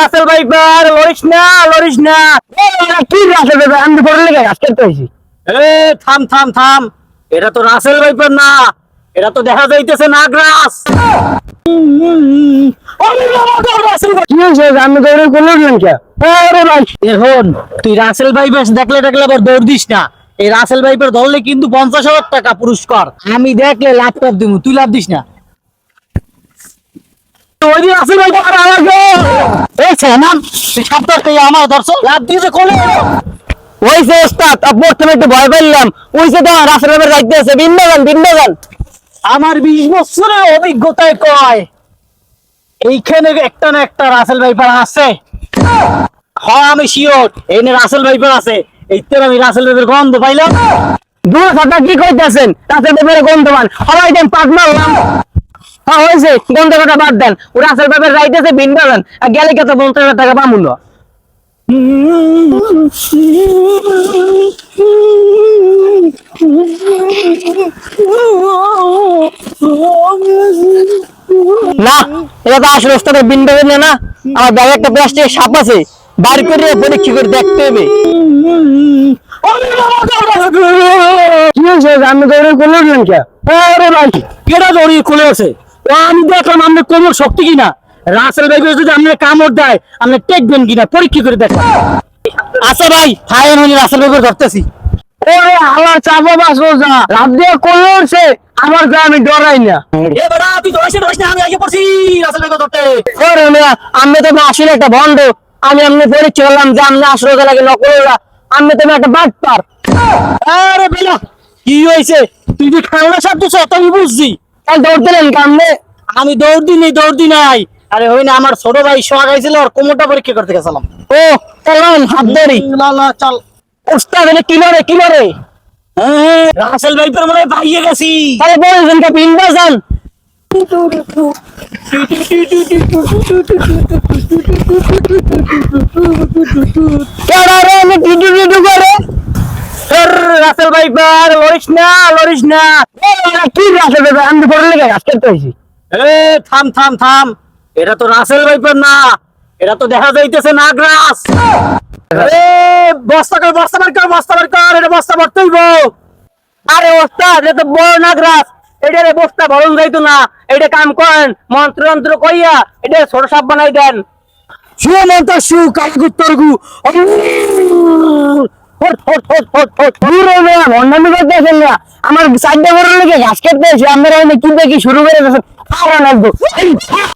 Russell viper Lloris না কি Russell viper আমি পড়ে লেগে গাছ কাটতে হইছি। এ থাম থাম থাম, এটা তো রাসেল ভাইপার না, এটা তো দেখা যাইতেছে নাগরাজ। কি হয়েছে আমি দৌড়ে করলেন কে? আরে ভাই এখন তুই রাসেল ভাইপার দেখলে আবার দৌড় দিস না। এই রাসেল ভাইপার ধরলে কিন্তু 50,000 টাকা পুরস্কার। আমি দেখলে ল্যাপটপ দিব, তুই লাভ দিস না। ওই যে রাসেল ভাইপার আমাকে এই নাম তুই সপ্তাহে আমার দর্শক লাভ দিয়েছে কোলে। ওইছে ওস্তাদ প্রথমে একটু ভয় পেলাম, ওইছে তো রাসেল ভাইপার যাইতে আছে বিন্দাগান। আমার 20 বছরের অভিজ্ঞতায় কয় এইখানে একটা না একটা রাসেল ভাইপার আছে। হ্যাঁ আমি শিওর এখানে রাসেল ভাইপার আছে। এইতে আমি রাসেল ভাইপার গন্ধ পাইলাম। দূর কথা কি কইতাছেন? রাসেল ভাইপারে গন্ধমান সবাই দেন পাক মারলাম। হ্যাঁ হয়েছে গন্ধ কথা বাদ দেন, ও রাসেল ভাইপার যাইতেছে বিন্দাগান আর গেলে কত 50,000 টাকা পামুলো। না এটা তো আসলে ওস্তাদের বিন্দাগান না, আমার ব্যাগে একটা প্লাস্টিকের সাপ আছে, বার করে পরীক্ষা করে দেখতে হবে। কি হয়েছে আমি দৌড়ে করলেন কে? আরে ভাই কেটা দড়ি খুলে আছে? ও আমি দেখলাম আপনার কোমর শক্তি কিনা। রাসেল ভাইপার যদি আপনার কামড় দেয় আপনি টেকবেন কিনা পরীক্ষা করে দেখেন। আচ্ছা ভাই ফায়ার হলে রাসেল ভাইপার ধরতেছি। ওরে আমার চাপা বাস রোজা রাত দিয়ে করছে আমার যা আমি ডরাই না। এ বেটা তুই ধরিস না, আমি আগে পড়ছি রাসেল ভাইপার ধরতে। ওরে মেয়া আমি তো আসলে একটা ভন্ড, আমি এমনি পরীক্ষা করলাম যে আমি আসলে লাগে নকল, আমি তুমি একটা বাদ পার। আরে বেলা কি হয়েছে? তুই যে খেলনা সাপ দিছ আমি বুঝছি। দৌড় দিলেন কামনে? আমি দৌড় দি নাই। আরে হই না আমার ছোট ভাই সোয়া গাইছিল আর কোমরটা পরীক্ষা করতে গেছিলাম। ও চলেন হাত ধরি। লা চল। ওস্তাদ এটা কি লড়ে হ্যাঁ রাসেল ভাইপার মনে হয় পাইয়ে গেছি। তাহলে বলছেন কে বিন্দা যান কেডা রে আমি টিটু করে রাসেল ভাইপার লরিস না কি রাসেল ভাইপার আমি পড়ে লেগে গাছ কাটতে হইছি। এ থাম থাম থাম, এটা তো রাসেল ভাইপার না, এটা তো দেখা যাইতেছে নাগরাজ। এ বস্তা বার কর এটা বস্তা ভরতে হইব। আরে ওস্তাদ এটা তো বড় নাগরাজ, এটা রে বস্তা ভরণ যাইতো না, এটা কাম করেন মন্ত্র কইয়া এটা ছোট সাপ বানাই দেন। শুয়ে মন্ত্র শু কালগু তরগু। আমার সাইডে বড় লেগে ঘাস কাটতে আপনারা কি দেখি শুরু করে